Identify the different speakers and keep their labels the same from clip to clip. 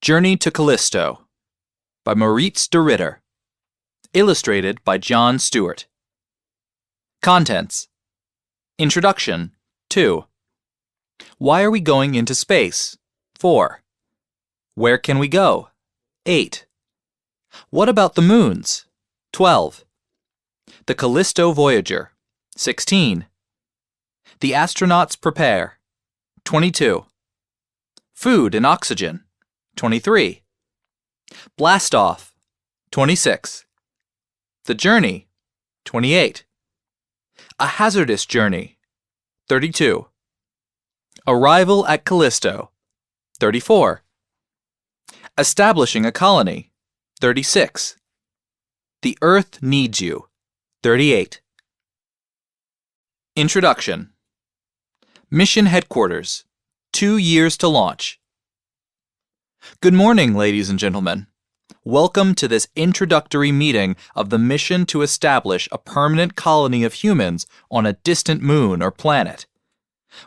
Speaker 1: Journey to Callisto by Maurice de Ritter. Illustrated by John Stewart. Contents. Introduction 2. Why are we going into space? 4. Where can we go? 8. What about the moons? 12. The Callisto Voyager. 16. The astronauts prepare. 22. Food and oxygen. 23. Blast off. 26. The journey. 28. A hazardous journey. 32. Arrival at Callisto. 34. Establishing a colony. 36. The Earth needs you. 38. Introduction. Mission Headquarters. 2 years to launch. Good morning, ladies and gentlemen. Welcome to this introductory meeting of the mission to establish a permanent colony of humans on a distant moon or planet.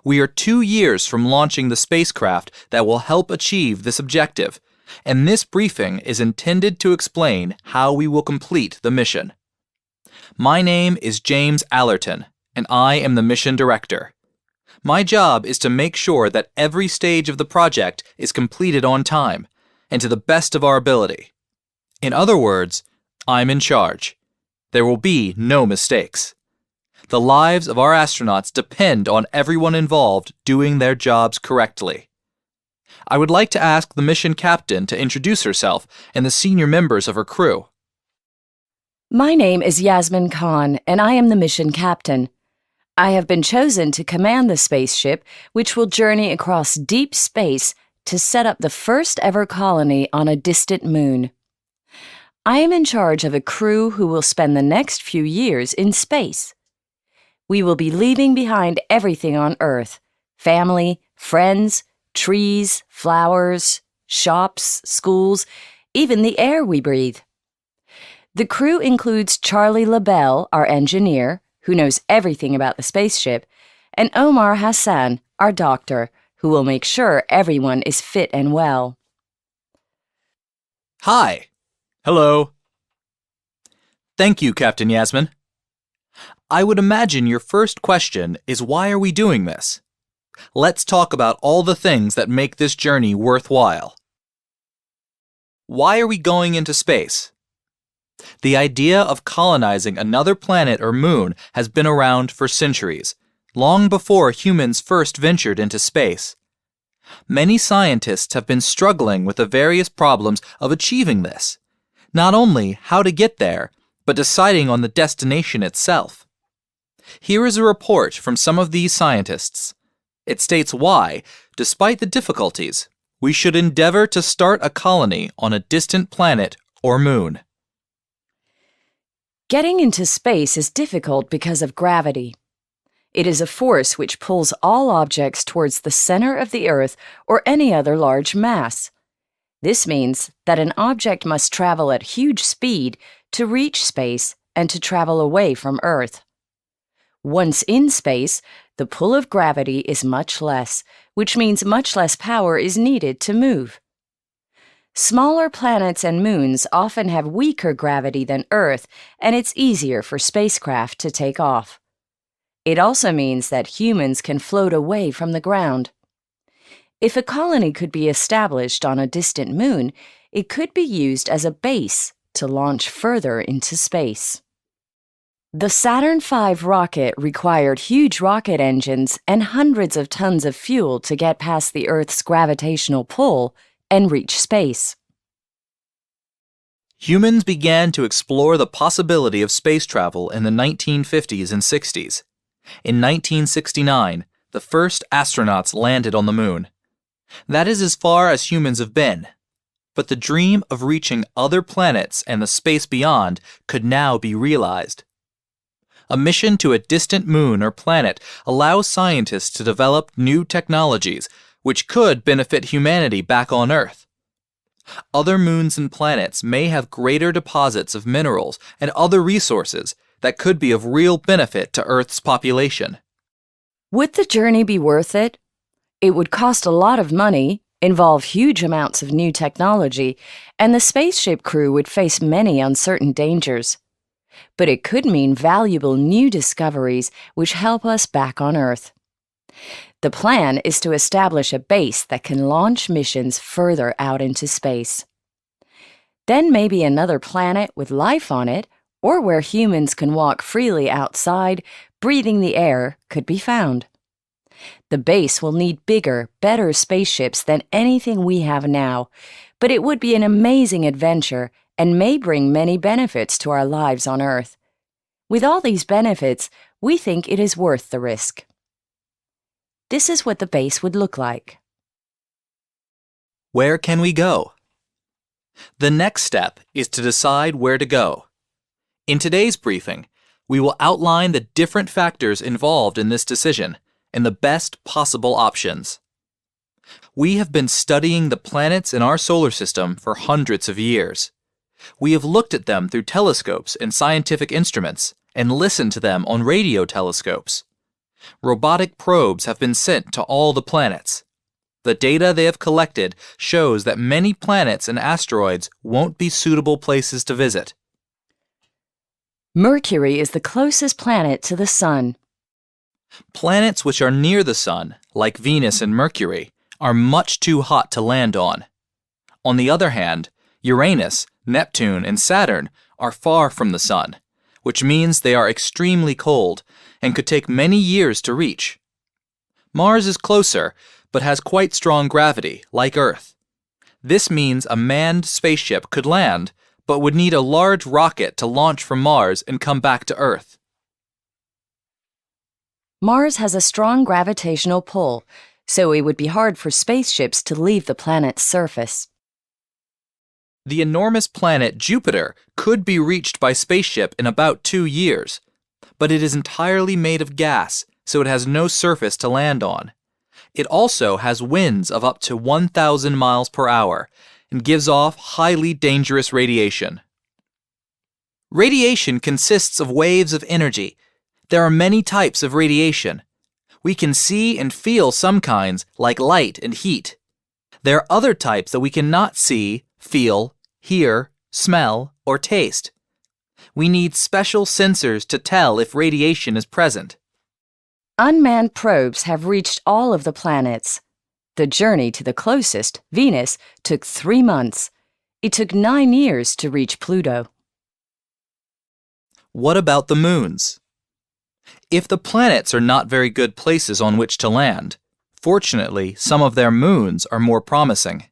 Speaker 1: We are 2 years from launching the spacecraft that will help achieve this objective, and this briefing is intended to explain how we will complete the mission. My name is James Allerton, and I am the mission director. My job is to make sure that every stage of the project is completed on time and to the best of our ability. In other words, I'm in charge. There will be no mistakes. The lives of our astronauts depend on everyone involved doing their jobs correctly. I would like to ask the mission captain to introduce herself and the senior members of her crew.
Speaker 2: My name is Yasmin Khan, and I am the mission captain. I have been chosen to command the spaceship, which will journey across deep space to set up the first ever colony on a distant moon. I am in charge of a crew who will spend the next few years in space. We will be leaving behind everything on Earth: family, friends, trees, flowers, shops, schools, even the air we breathe. The crew includes Charlie LaBelle, our engineer, who knows everything about the spaceship, and Omar Hassan, our doctor, who will make sure everyone is fit and well.
Speaker 1: Hi. Hello. Thank you, Captain Yasmin. I would imagine your first question is, why are we doing this? Let's talk about all the things that make this journey worthwhile. Why are we going into space? The idea of colonizing another planet or moon has been around for centuries, long before humans first ventured into space. Many scientists have been struggling with the various problems of achieving this, not only how to get there, but deciding on the destination itself. Here is a report from some of these scientists. It states why, despite the difficulties, we should endeavor to start a colony on a distant planet or moon.
Speaker 2: Getting into space is difficult because of gravity. It is a force which pulls all objects towards the center of the Earth or any other large mass. This means that an object must travel at huge speed to reach space and to travel away from Earth. Once in space, the pull of gravity is much less, which means much less power is needed to move. Smaller planets and moons often have weaker gravity than Earth, and it's easier for spacecraft to take off. It also means that humans can float away from the ground. If a colony could be established on a distant moon, it could be used as a base to launch further into space. The Saturn V rocket required huge rocket engines and hundreds of tons of fuel to get past the Earth's gravitational pull and reach space.
Speaker 1: Humans began to explore the possibility of space travel in the 1950s and 60s. In 1969, the first astronauts landed on the moon. That is as far as humans have been. But the dream of reaching other planets and the space beyond could now be realized. A mission to a distant moon or planet allows scientists to develop new technologies which could benefit humanity back on Earth. Other moons and planets may have greater deposits of minerals and other resources that could be of real benefit to Earth's population.
Speaker 2: Would the journey be worth it? It would cost a lot of money, involve huge amounts of new technology, and the spaceship crew would face many uncertain dangers. But it could mean valuable new discoveries which help us back on Earth. The plan is to establish a base that can launch missions further out into space. Then maybe another planet with life on it, or where humans can walk freely outside, breathing the air, could be found. The base will need bigger, better spaceships than anything we have now, but it would be an amazing adventure and may bring many benefits to our lives on Earth. With all these benefits, we think it is worth the risk. This is what the base would look like.
Speaker 1: Where can we go? The next step is to decide where to go. In today's briefing, we will outline the different factors involved in this decision and the best possible options. We have been studying the planets in our solar system for hundreds of years. We have looked at them through telescopes and scientific instruments and listened to them on radio telescopes. Robotic probes have been sent to all the planets. The data they have collected shows that many planets and asteroids won't be suitable places to visit.
Speaker 2: Mercury is the closest planet to the Sun.
Speaker 1: Planets which are near the Sun, like Venus and Mercury, are much too hot to land on. On the other hand, Uranus, Neptune, and Saturn are far from the Sun, which means they are extremely cold and could take many years to reach. Mars is closer, but has quite strong gravity, like Earth. This means a manned spaceship could land, but would need a large rocket to launch from Mars and come back to Earth.
Speaker 2: Mars has a strong gravitational pull, so it would be hard for spaceships to leave the planet's surface.
Speaker 1: The enormous planet Jupiter could be reached by spaceship in about 2 years, but it is entirely made of gas, so it has no surface to land on. It also has winds of up to 1,000 miles per hour and gives off highly dangerous radiation. Radiation consists of waves of energy. There are many types of radiation. We can see and feel some kinds, like light and heat. There are other types that we cannot see, feel, hear, smell, or taste. We need special sensors to tell if radiation is present.
Speaker 2: Unmanned probes have reached all of the planets. The journey to the closest, Venus, took 3 months. It took 9 years to reach Pluto.
Speaker 1: What about the moons? If the planets are not very good places on which to land, fortunately, some of their moons are more promising.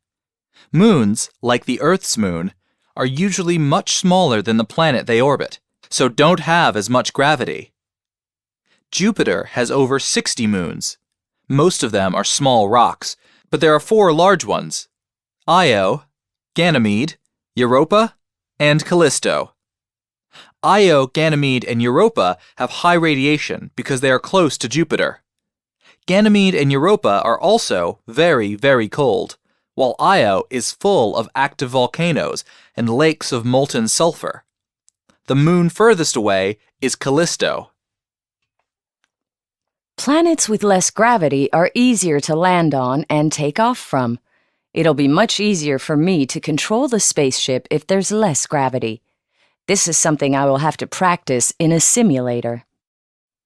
Speaker 1: Moons, like the Earth's moon, are usually much smaller than the planet they orbit, so don't have as much gravity. Jupiter has over 60 moons. Most of them are small rocks, but there are 4 large ones: Io, Ganymede, Europa, and Callisto. Io, Ganymede, and Europa have high radiation because they are close to Jupiter. Ganymede and Europa are also very, very cold, while Io is full of active volcanoes and lakes of molten sulfur. The moon furthest away is Callisto.
Speaker 2: Planets with less gravity are easier to land on and take off from. It'll be much easier for me to control the spaceship if there's less gravity. This is something I will have to practice in a simulator.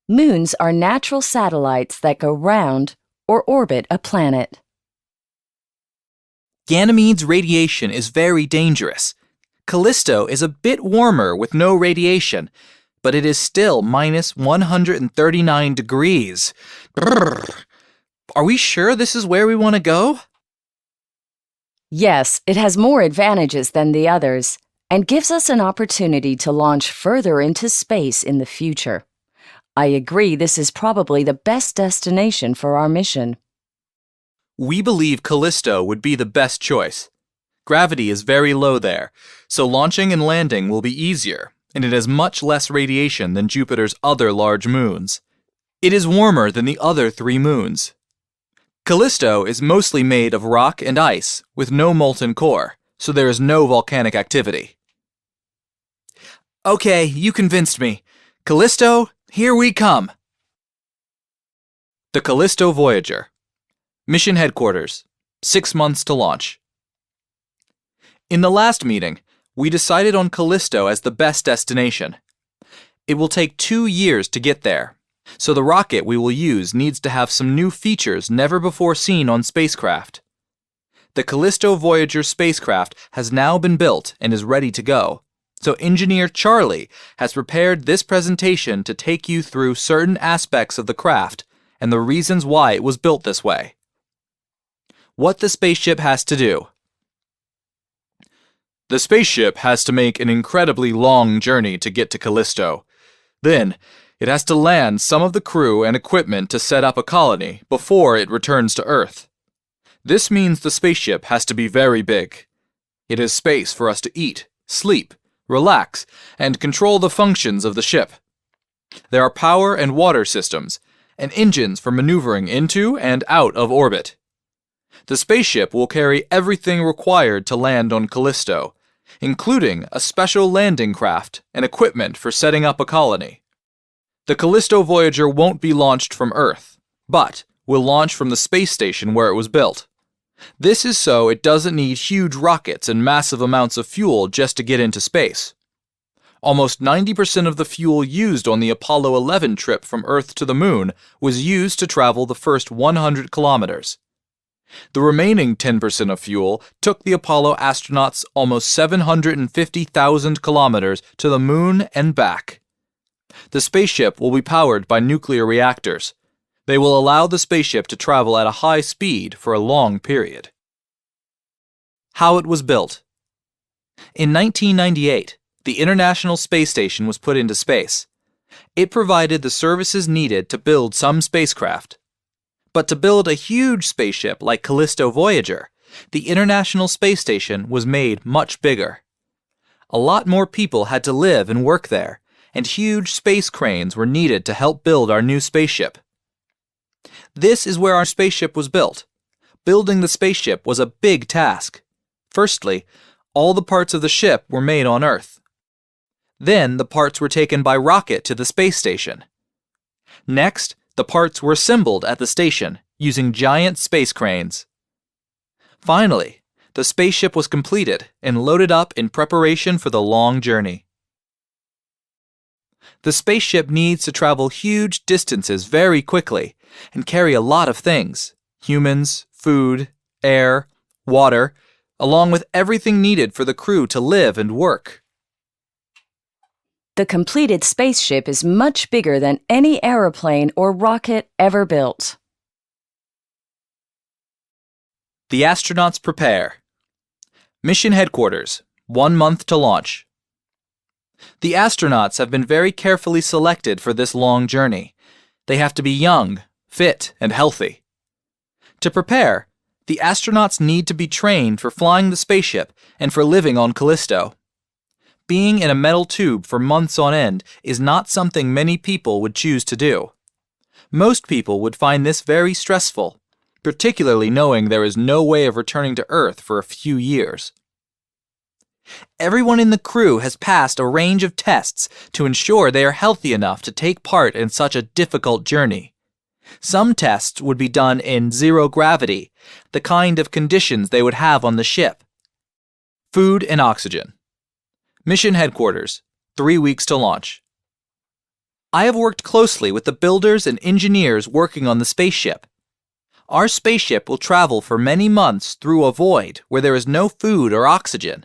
Speaker 2: Moons are natural satellites that go round or orbit a planet.
Speaker 1: Ganymede's radiation is very dangerous. Callisto is a bit warmer with no radiation, but it is still minus 139 degrees. Brrr. Are we sure this is where we want to go?
Speaker 2: Yes, it has more advantages than the others, and gives us an opportunity to launch further into space in the future. I agree this is probably the best destination for our mission.
Speaker 1: We believe Callisto would be the best choice. Gravity is very low there, so launching and landing will be easier, and it has much less radiation than Jupiter's other large moons. It is warmer than the other 3 moons. Callisto is mostly made of rock and ice, with no molten core, so there is no volcanic activity. Okay, you convinced me. Callisto, here we come. The Callisto Voyager. Mission Headquarters, 6 months to launch. In the last meeting, we decided on Callisto as the best destination. It will take 2 years to get there, so the rocket we will use needs to have some new features never before seen on spacecraft. The Callisto Voyager spacecraft has now been built and is ready to go, so Engineer Charlie has prepared this presentation to take you through certain aspects of the craft and the reasons why it was built this way. What the spaceship has to do. The spaceship has to make an incredibly long journey to get to Callisto. Then, it has to land some of the crew and equipment to set up a colony before it returns to Earth. This means the spaceship has to be very big. It has space for us to eat, sleep, relax, and control the functions of the ship. There are power and water systems, and engines for maneuvering into and out of orbit. The spaceship will carry everything required to land on Callisto, including a special landing craft and equipment for setting up a colony. The Callisto Voyager won't be launched from Earth, but will launch from the space station where it was built. This is so it doesn't need huge rockets and massive amounts of fuel just to get into space. Almost 90% of the fuel used on the Apollo 11 trip from Earth to the Moon was used to travel the first 100 kilometers. The remaining 10% of fuel took the Apollo astronauts almost 750,000 kilometers to the Moon and back. The spaceship will be powered by nuclear reactors. They will allow the spaceship to travel at a high speed for a long period. How it was built. In 1998, the International Space Station was put into space. It provided the services needed to build some spacecraft. But to build a huge spaceship like Callisto Voyager, the International Space Station was made much bigger. A lot more people had to live and work there, and huge space cranes were needed to help build our new spaceship. This is where our spaceship was built. Building the spaceship was a big task. Firstly, all the parts of the ship were made on Earth. Then the parts were taken by rocket to the space station. Next, the parts were assembled at the station using giant space cranes. Finally, the spaceship was completed and loaded up in preparation for the long journey. The spaceship needs to travel huge distances very quickly and carry a lot of things: humans, food, air, water, along with everything needed for the crew to live and work.
Speaker 2: The completed spaceship is much bigger than any aeroplane or rocket ever built.
Speaker 1: The astronauts prepare. Mission headquarters, 1 month to launch. The astronauts have been very carefully selected for this long journey. They have to be young, fit, and healthy. To prepare, the astronauts need to be trained for flying the spaceship and for living on Callisto. Being in a metal tube for months on end is not something many people would choose to do. Most people would find this very stressful, particularly knowing there is no way of returning to Earth for a few years. Everyone in the crew has passed a range of tests to ensure they are healthy enough to take part in such a difficult journey. Some tests would be done in zero gravity, the kind of conditions they would have on the ship. Food and oxygen. Mission headquarters, 3 weeks to launch. I have worked closely with the builders and engineers working on the spaceship. Our spaceship will travel for many months through a void where there is no food or oxygen.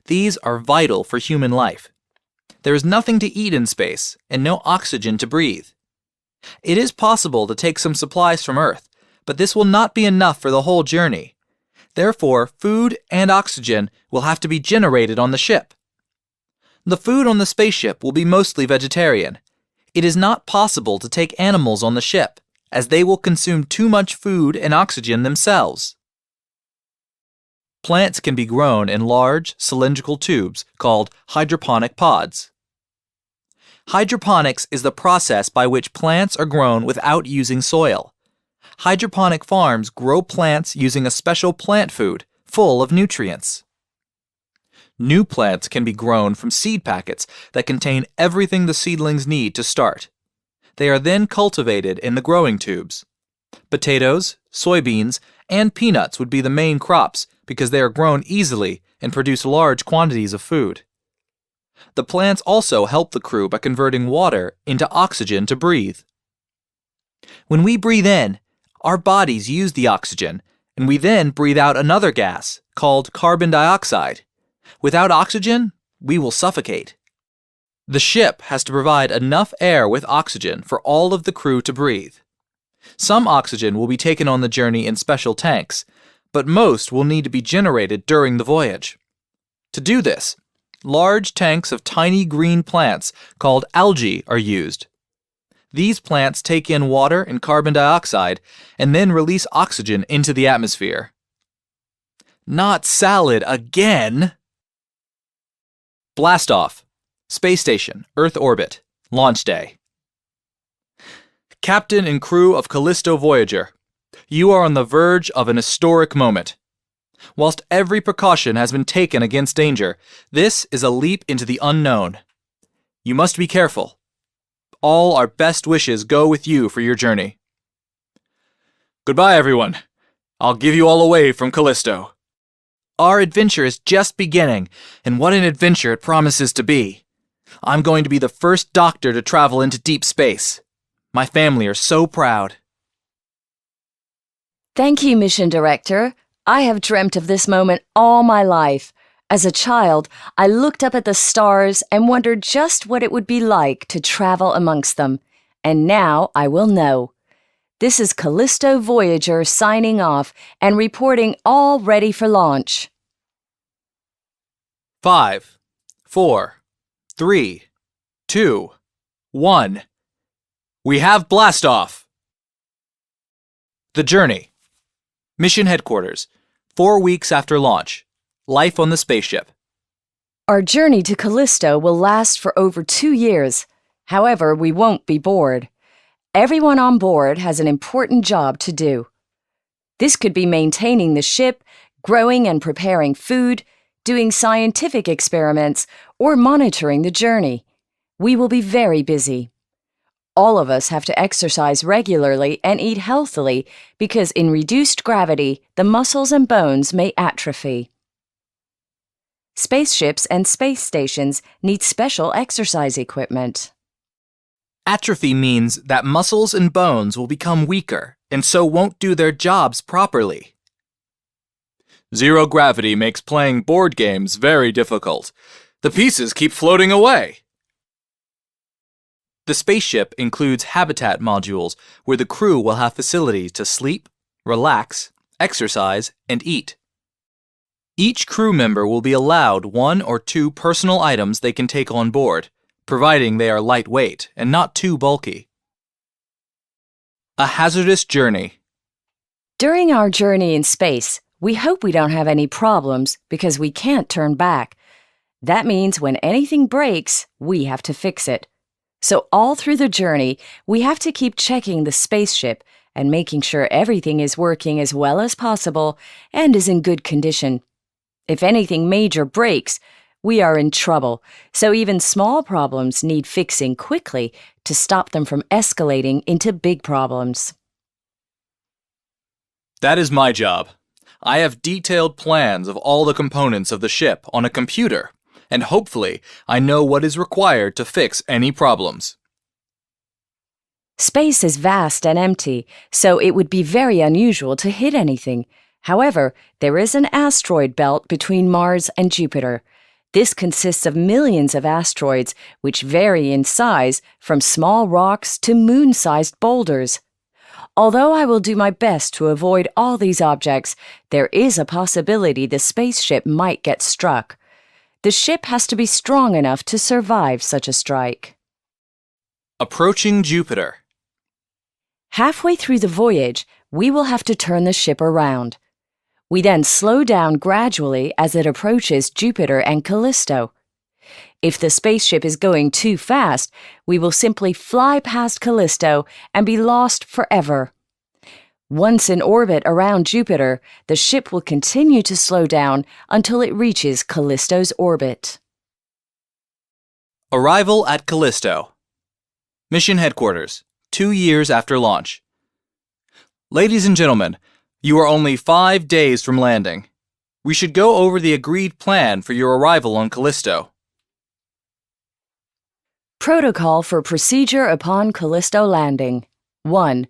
Speaker 1: These are vital for human life. There is nothing to eat in space and no oxygen to breathe. It is possible to take some supplies from Earth, but this will not be enough for the whole journey. Therefore, food and oxygen will have to be generated on the ship. The food on the spaceship will be mostly vegetarian. It is not possible to take animals on the ship, as they will consume too much food and oxygen themselves. Plants can be grown in large, cylindrical tubes called hydroponic pods. Hydroponics is the process by which plants are grown without using soil. Hydroponic farms grow plants using a special plant food full of nutrients. New plants can be grown from seed packets that contain everything the seedlings need to start. They are then cultivated in the growing tubes. Potatoes, soybeans, and peanuts would be the main crops because they are grown easily and produce large quantities of food. The plants also help the crew by converting water into oxygen to breathe. When we breathe in, our bodies use the oxygen, and we then breathe out another gas called carbon dioxide. Without oxygen, we will suffocate. The ship has to provide enough air with oxygen for all of the crew to breathe. Some oxygen will be taken on the journey in special tanks, but most will need to be generated during the voyage. To do this, large tanks of tiny green plants called algae are used. These plants take in water and carbon dioxide and then release oxygen into the atmosphere. Not salad again! Blast off. Space Station, Earth orbit, launch day. Captain and crew of Callisto Voyager, you are on the verge of an historic moment. Whilst every precaution has been taken against danger, this is a leap into the unknown. You must be careful. All our best wishes go with you for your journey. Goodbye, everyone. I'll give you all away from Callisto. Our adventure is just beginning, and what an adventure it promises to be. I'm going to be the first doctor to travel into deep space. My family are so proud.
Speaker 2: Thank you, Mission Director. I have dreamt of this moment all my life. As a child, I looked up at the stars and wondered just what it would be like to travel amongst them. And now I will know. This is Callisto Voyager signing off and reporting all ready for launch.
Speaker 1: 5, 4, 3, 2, 1. We have blastoff! The journey. Mission headquarters. 4 weeks after launch. Life on the spaceship.
Speaker 2: Our journey to Callisto will last for over 2 years. However, we won't be bored. Everyone on board has an important job to do. This could be maintaining the ship, growing and preparing food, doing scientific experiments, or monitoring the journey. We will be very busy. All of us have to exercise regularly and eat healthily because in reduced gravity, the muscles and bones may atrophy. Spaceships and space stations need special exercise equipment.
Speaker 1: Atrophy means that muscles and bones will become weaker and so won't do their jobs properly. Zero gravity makes playing board games very difficult. The pieces keep floating away. The spaceship includes habitat modules where the crew will have facilities to sleep, relax, exercise, and eat. Each crew member will be allowed 1 or 2 personal items they can take on board, providing they are lightweight and not too bulky. A hazardous journey.
Speaker 2: During our journey in space, we hope we don't have any problems because we can't turn back. That means when anything breaks, we have to fix it. So all through the journey, we have to keep checking the spaceship and making sure everything is working as well as possible and is in good condition. If anything major breaks, we are in trouble, so even small problems need fixing quickly to stop them from escalating into big problems.
Speaker 1: That is my job. I have detailed plans of all the components of the ship on a computer, and hopefully I know what is required to fix any problems.
Speaker 2: Space is vast and empty, so it would be very unusual to hit anything. However, there is an asteroid belt between Mars and Jupiter. This consists of millions of asteroids, which vary in size from small rocks to moon-sized boulders. Although I will do my best to avoid all these objects, there is a possibility the spaceship might get struck. The ship has to be strong enough to survive such a strike.
Speaker 1: Approaching Jupiter.
Speaker 2: Halfway through the voyage, we will have to turn the ship around. We then slow down gradually as it approaches Jupiter and Callisto. If the spaceship is going too fast, we will simply fly past Callisto and be lost forever. Once in orbit around Jupiter, the ship will continue to slow down until it reaches Callisto's orbit.
Speaker 1: Arrival at Callisto. Mission headquarters, 2 years after launch. Ladies and gentlemen, you are only 5 days from landing. We should go over the agreed plan for your arrival on Callisto.
Speaker 2: Protocol for procedure upon Callisto landing. 1.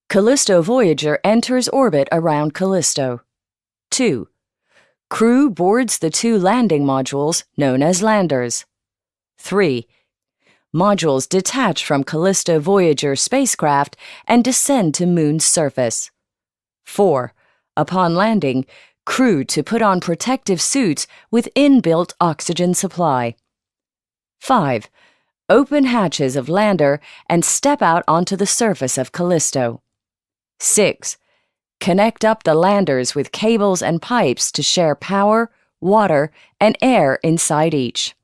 Speaker 2: Callisto Voyager enters orbit around Callisto. 2. Crew boards the 2 landing modules known as landers. 3. Modules detach from Callisto Voyager spacecraft and descend to Moon's surface. 4. Upon landing, crew to put on protective suits with inbuilt oxygen supply. 5. Open hatches of lander and step out onto the surface of Callisto. 6. Connect up the landers with cables and pipes to share power, water, and air inside each.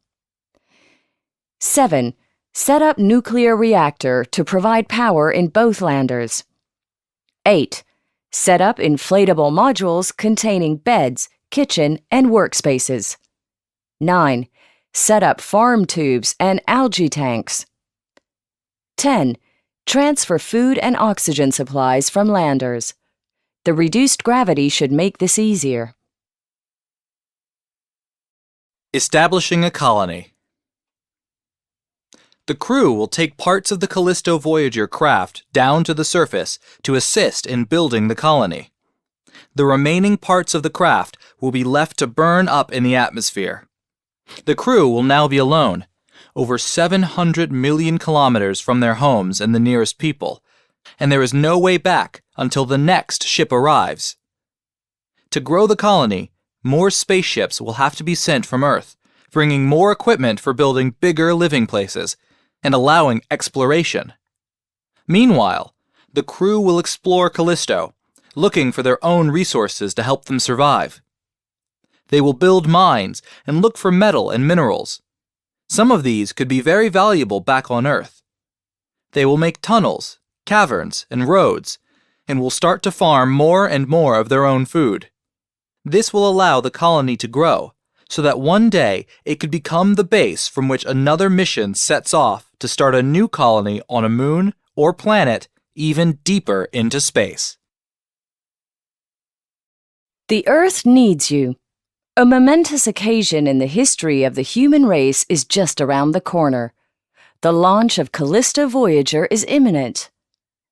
Speaker 2: 7. Set up nuclear reactor to provide power in both landers. 8. Set up inflatable modules containing beds, kitchen, and workspaces. 9. Set up farm tubes and algae tanks. 10. Transfer food and oxygen supplies from landers. The reduced gravity should make this easier.
Speaker 1: Establishing a colony. The crew will take parts of the Callisto Voyager craft down to the surface to assist in building the colony. The remaining parts of the craft will be left to burn up in the atmosphere. The crew will now be alone, over 700 million kilometers from their homes and the nearest people, and there is no way back until the next ship arrives. To grow the colony, more spaceships will have to be sent from Earth, bringing more equipment for building bigger living places and allowing exploration. Meanwhile, the crew will explore Callisto, looking for their own resources to help them survive. They will build mines and look for metal and minerals. Some of these could be very valuable back on Earth. They will make tunnels, caverns, and roads, and will start to farm more and more of their own food. This will allow the colony to grow, so that one day it could become the base from which another mission sets off to start a new colony on a moon or planet even deeper into space.
Speaker 2: The Earth needs you. A momentous occasion in the history of the human race is just around the corner. The launch of Callisto Voyager is imminent.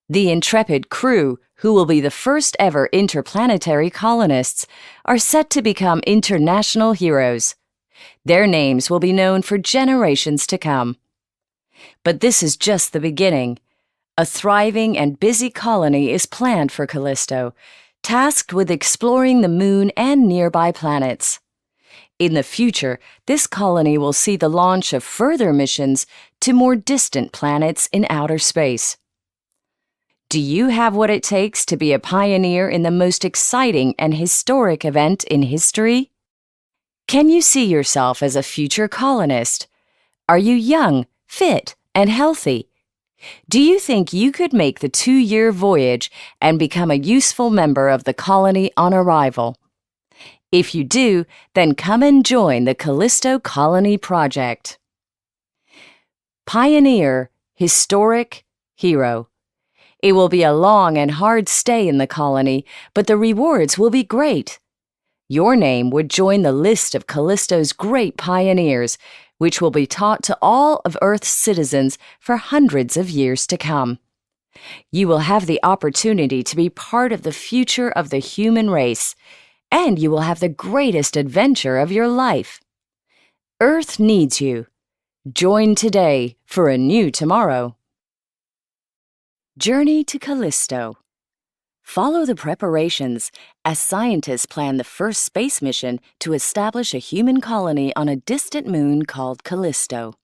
Speaker 2: The intrepid crew, who will be the first ever interplanetary colonists, are set to become international heroes. Their names will be known for generations to come. But this is just the beginning. A thriving and busy colony is planned for Callisto, tasked with exploring the moon and nearby planets. In the future, this colony will see the launch of further missions to more distant planets in outer space. Do you have what it takes to be a pioneer in the most exciting and historic event in history? Can you see yourself as a future colonist? Are you young, fit, and healthy? Do you think you could make the 2-year voyage and become a useful member of the colony on arrival? If you do, then come and join the Callisto Colony Project. Pioneer, historic, hero. It will be a long and hard stay in the colony, but the rewards will be great. Your name would join the list of Callisto's great pioneers, which will be taught to all of Earth's citizens for hundreds of years to come. You will have the opportunity to be part of the future of the human race, and you will have the greatest adventure of your life. Earth needs you. Join today for a new tomorrow. Journey to Callisto. Follow the preparations as scientists plan the first space mission to establish a human colony on a distant moon called Callisto.